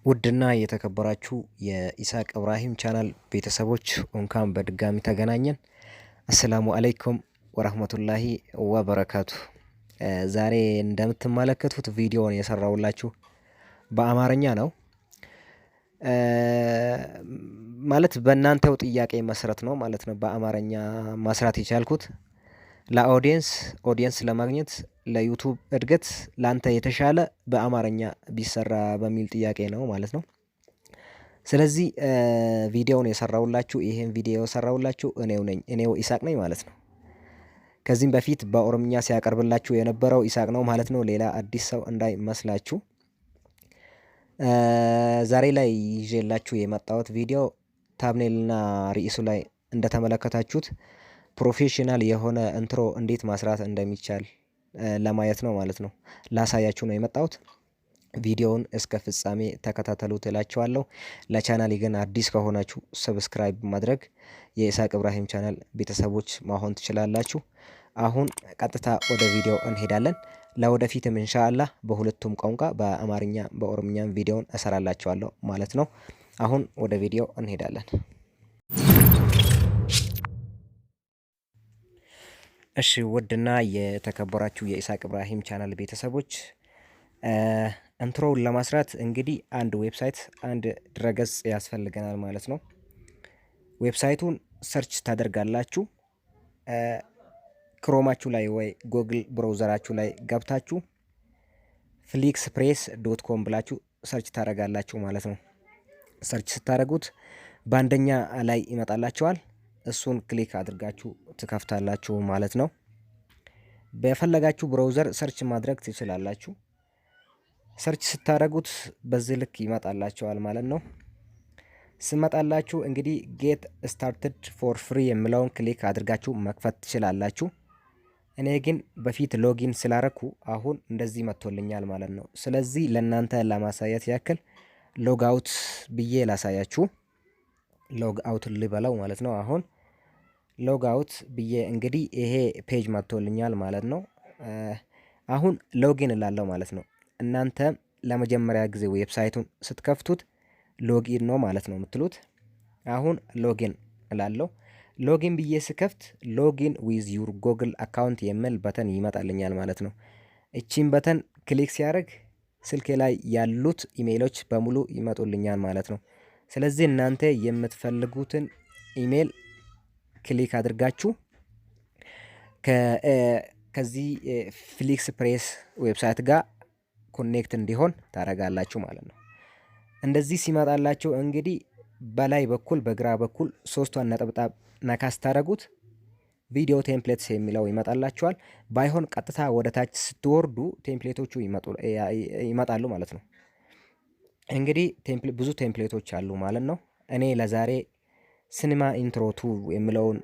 ውድና የተከበራችሁ የኢሳቅ ኢብራሂም ቻናል ቤተሰቦች እንኳን በድጋሚ ተገናኘን። አሰላሙ አለይኩም ወራህመቱላሂ ወበረካቱ። ዛሬ እንደምትመለከቱት ቪዲዮውን የሰራውላችሁ በአማርኛ ነው። ማለት በእናንተው ጥያቄ መሰረት ነው ማለት ነው በአማርኛ ማስራት የቻልኩት። ኦዲየንስ ለማግኘት ለዩቱብ እድገት ላንተ የተሻለ በአማርኛ ቢሰራ በሚል ጥያቄ ነው ማለት ነው። ስለዚህ ቪዲዮውን የሰራውላችሁ ይሄን ቪዲዮ የሰራውላችሁ እኔው ኢሳቅ ነኝ ማለት ነው። ከዚህም በፊት በኦሮምኛ ሲያቀርብላችሁ የነበረው ኢሳቅ ነው ማለት ነው። ሌላ አዲስ ሰው እንዳይመስላችሁ። ዛሬ ላይ ይዤላችሁ የመጣሁት ቪዲዮ ታምኔልና ርዕሱ ላይ እንደተመለከታችሁት ፕሮፌሽናል የሆነ ኢንትሮ እንዴት ማስራት እንደሚቻል ለማየት ነው ማለት ነው። ላሳያችሁ ነው የመጣሁት። ቪዲዮውን እስከ ፍጻሜ ተከታተሉት እላችኋለሁ። ለቻናሌ ግን አዲስ ከሆናችሁ ሰብስክራይብ ማድረግ የኢሳቅ ኢብራሂም ቻናል ቤተሰቦች መሆን ትችላላችሁ። አሁን ቀጥታ ወደ ቪዲዮ እንሄዳለን። ለወደፊትም ኢንሻአላህ በሁለቱም ቋንቋ በአማርኛ በኦሮምኛም ቪዲዮውን እሰራላችኋለሁ ማለት ነው። አሁን ወደ ቪዲዮ እንሄዳለን። እሺ ውድና የተከበራችሁ የኢሳቅ ኢብራሂም ቻናል ቤተሰቦች ኢንትሮውን ለማስራት እንግዲህ አንድ ዌብሳይት አንድ ድረገጽ ያስፈልገናል ማለት ነው። ዌብሳይቱን ሰርች ታደርጋላችሁ። ክሮማችሁ ላይ ወይ ጉግል ብራውዘራችሁ ላይ ገብታችሁ flixpress.com ብላችሁ ሰርች ታደርጋላችሁ ማለት ነው። ሰርች ስታደርጉት በአንደኛ ላይ ይመጣላችኋል። እሱን ክሊክ አድርጋችሁ ትከፍታላችሁ ማለት ነው። በፈለጋችሁ ብራውዘር ሰርች ማድረግ ትችላላችሁ። ሰርች ስታደርጉት በዚህ ልክ ይመጣላችኋል ማለት ነው። ስመጣላችሁ እንግዲህ ጌት ስታርትድ ፎር ፍሪ የሚለውን ክሊክ አድርጋችሁ መክፈት ትችላላችሁ። እኔ ግን በፊት ሎጊን ስላረኩ አሁን እንደዚህ መጥቶልኛል ማለት ነው። ስለዚህ ለእናንተ ለማሳየት ያክል ሎግ አውት ብዬ ላሳያችሁ። ሎግ አውት ልበለው ማለት ነው። አሁን ሎግ አውት ብዬ እንግዲህ ይሄ ፔጅ መጥቶልኛል ማለት ነው። አሁን ሎጊን እላለሁ ማለት ነው። እናንተ ለመጀመሪያ ጊዜ ዌብሳይቱን ስትከፍቱት ሎጊን ነው ማለት ነው የምትሉት። አሁን ሎጊን እላለሁ። ሎጊን ብዬ ስከፍት ሎጊን ዊዝ ዩር ጎግል አካውንት የሚል በተን ይመጣልኛል ማለት ነው። እቺን በተን ክሊክ ሲያደርግ ስልኬ ላይ ያሉት ኢሜይሎች በሙሉ ይመጡልኛል ማለት ነው። ስለዚህ እናንተ የምትፈልጉትን ኢሜይል ክሊክ አድርጋችሁ ከዚህ ፍሊክስፕሬስ ዌብሳይት ጋር ኮኔክት እንዲሆን ታደርጋላችሁ ማለት ነው። እንደዚህ ሲመጣላችሁ እንግዲህ በላይ በኩል በግራ በኩል ሶስቷን ነጠብጣብ ነካ ስታደርጉት ቪዲዮ ቴምፕሌትስ የሚለው ይመጣላችኋል። ባይሆን ቀጥታ ወደ ታች ስትወርዱ ቴምፕሌቶቹ ይመጣሉ ማለት ነው። እንግዲህ ብዙ ቴምፕሌቶች አሉ ማለት ነው። እኔ ለዛሬ ሲኒማ ኢንትሮ 2 የሚለውን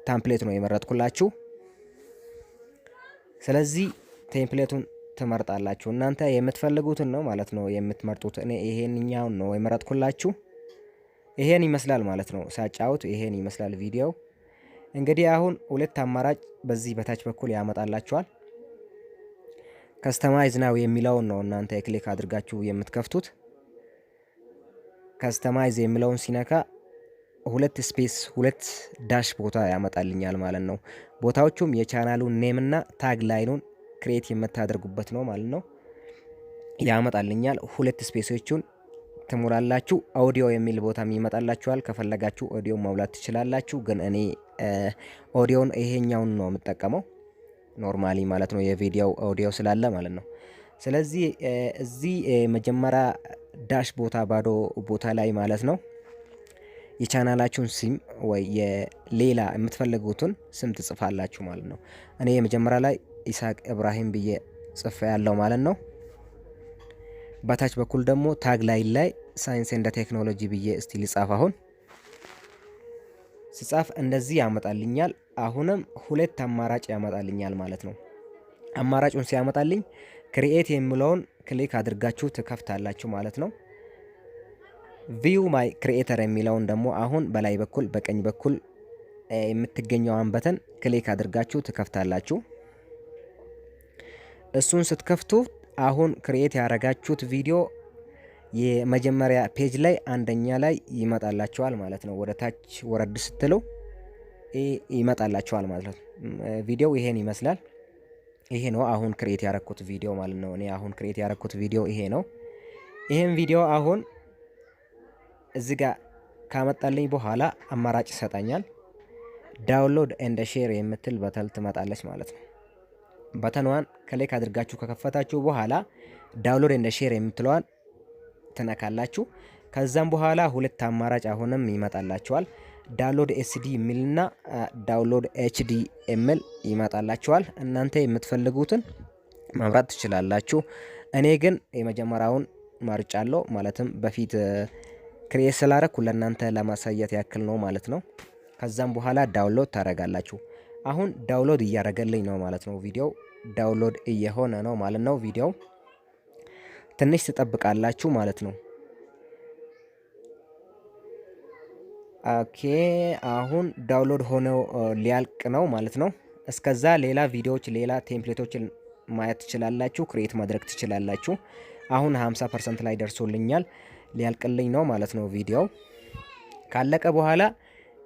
ታምፕሌት ነው የመረጥኩላችሁ። ስለዚህ ቴምፕሌቱን ትመርጣላችሁ። እናንተ የምትፈልጉትን ነው ማለት ነው የምትመርጡት። እኔ ይሄንኛውን ነው የመረጥኩላችሁ። ይሄን ይመስላል ማለት ነው። ሳጫውት ይሄን ይመስላል ቪዲዮ። እንግዲህ አሁን ሁለት አማራጭ በዚህ በታች በኩል ያመጣላችኋል። ከስተማይዝ ናው የሚለውን ነው እናንተ ክሊክ አድርጋችሁ የምትከፍቱት። ከስተማይዝ የሚለውን ሲነካ ሁለት ስፔስ ሁለት ዳሽ ቦታ ያመጣልኛል ማለት ነው። ቦታዎቹም የቻናሉን ኔም እና ታግ ላይኑን ክሬት የምታደርጉበት ነው ማለት ነው ያመጣልኛል። ሁለት ስፔሶቹን ትሞላላችሁ። ኦዲዮ የሚል ቦታም ይመጣላችኋል። ከፈለጋችሁ ኦዲዮ ማውላት ትችላላችሁ። ግን እኔ ኦዲዮን ይሄኛውን ነው የምጠቀመው ኖርማሊ ማለት ነው፣ የቪዲዮ ኦዲዮ ስላለ ማለት ነው። ስለዚህ እዚህ መጀመሪያ ዳሽ ቦታ ባዶ ቦታ ላይ ማለት ነው የቻናላችሁን ስም ወይ የሌላ የምትፈልጉትን ስም ትጽፋላችሁ ማለት ነው። እኔ የመጀመሪያ ላይ ኢሳቅ ኢብራሂም ብዬ ጽፌ ያለው ማለት ነው። በታች በኩል ደግሞ ታግ ላይ ሳይንስ እንደ ቴክኖሎጂ ብዬ እስቲ ልጻፍ። አሁን ስጻፍ እንደዚህ ያመጣልኛል። አሁንም ሁለት አማራጭ ያመጣልኛል ማለት ነው። አማራጩን ሲያመጣልኝ ክሪኤት የሚለውን ክሊክ አድርጋችሁ ትከፍታላችሁ ማለት ነው። ቪው ማይ ክሪኤተር የሚለውን ደግሞ አሁን በላይ በኩል በቀኝ በኩል የምትገኘውን በተን ክሊክ አድርጋችሁ ትከፍታላችሁ። እሱን ስትከፍቱ አሁን ክሬት ያረጋችሁት ቪዲዮ የመጀመሪያ ፔጅ ላይ አንደኛ ላይ ይመጣላችኋል ማለት ነው። ወደ ታች ወረድ ስትሉ ይመጣላችኋል ማለት ነው። ቪዲዮው ይሄን ይመስላል። ይሄ ነው አሁን ክሬት ያረኩት ቪዲዮ ማለት ነው። እኔ አሁን ክሬት ያረኩት ቪዲዮ ይሄ ነው። ይሄን ቪዲዮ አሁን እዚህ ጋር ካመጣልኝ በኋላ አማራጭ ይሰጣኛል። ዳውንሎድ ኤንድ ሼር የምትል በተን ትመጣለች ማለት ነው። በተኗን ክሊክ አድርጋችሁ ከከፈታችሁ በኋላ ዳውንሎድ ኤንድ ሼር የምትለዋን ትነካላችሁ። ከዛም በኋላ ሁለት አማራጭ አሁንም ይመጣላችኋል። ዳውንሎድ ኤስዲ የሚልና ዳውንሎድ ኤችዲ የሚል ይመጣላችኋል። እናንተ የምትፈልጉትን መምረጥ ትችላላችሁ። እኔ ግን የመጀመሪያውን መርጫለሁ። ማለትም በፊት ክሬት ስላረኩ ለእናንተ ለማሳየት ያክል ነው ማለት ነው። ከዛም በኋላ ዳውንሎድ ታረጋላችሁ። አሁን ዳውንሎድ እያረገልኝ ነው ማለት ነው። ቪዲዮ ዳውንሎድ እየሆነ ነው ማለት ነው። ቪዲዮ ትንሽ ትጠብቃላችሁ ማለት ነው። ኦኬ አሁን ዳውንሎድ ሆኖ ሊያልቅ ነው ማለት ነው። እስከዛ ሌላ ቪዲዮዎች ሌላ ቴምፕሌቶችን ማየት ትችላላችሁ፣ ክሬት ማድረግ ትችላላችሁ። አሁን 50% ላይ ደርሶልኛል፣ ሊያልቅልኝ ነው ማለት ነው። ቪዲዮ ካለቀ በኋላ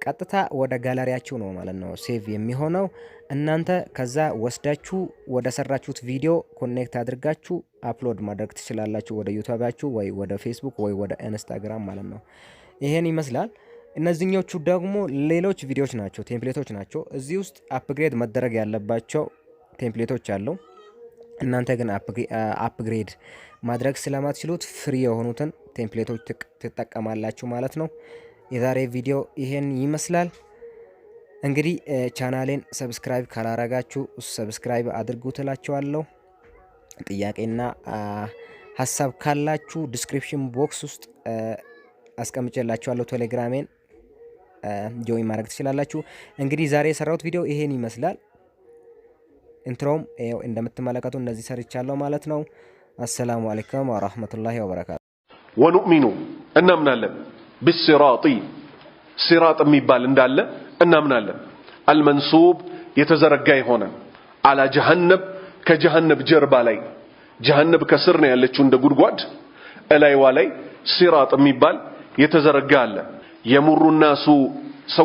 ቀጥታ ወደ ጋለሪያችሁ ነው ማለት ነው ሴቭ የሚሆነው። እናንተ ከዛ ወስዳችሁ ወደ ሰራችሁት ቪዲዮ ኮኔክት አድርጋችሁ አፕሎድ ማድረግ ትችላላችሁ ወደ ዩቲዩባችሁ ወይ ወደ ፌስቡክ ወይ ወደ ኢንስታግራም ማለት ነው። ይሄን ይመስላል። እነዚህኞቹ ደግሞ ሌሎች ቪዲዮዎች ናቸው፣ ቴምፕሌቶች ናቸው። እዚህ ውስጥ አፕግሬድ መደረግ ያለባቸው ቴምፕሌቶች አሉ። እናንተ ግን አፕግሬድ ማድረግ ስለማትችሉት ፍሪ የሆኑትን ቴምፕሌቶች ትጠቀማላችሁ ማለት ነው። የዛሬ ቪዲዮ ይሄን ይመስላል። እንግዲህ ቻናሌን ሰብስክራይብ ካላረጋችሁ ሰብስክራይብ አድርጉ ትላችኋለሁ። ጥያቄና ሀሳብ ካላችሁ ዲስክሪፕሽን ቦክስ ውስጥ አስቀምጬላችኋለሁ። ቴሌግራሜን ጆይን ማድረግ ትችላላችሁ። እንግዲህ ዛሬ የሰራሁት ቪዲዮ ይሄን ይመስላል። ኢንትሮም እንደምትመለከቱ እንደዚህ ሰርቻለሁ ማለት ነው። አሰላሙ አለይኩም ወራህመቱላሂ ወበረካቱ። ወኑእሚኑ እናምናለን ቢሲራጢ ሲራጥ የሚባል እንዳለ እናምናለን። አልመንሱብ የተዘረጋ የሆነ አላ ጀሃነብ ከጀሃነብ ጀርባ ላይ ጀሃነብ ከስር ነው ያለችው እንደ ጉድጓድ እላይዋ ላይ ሲራጥ የሚባል የተዘረጋ አለ። የሙሩ ናሱ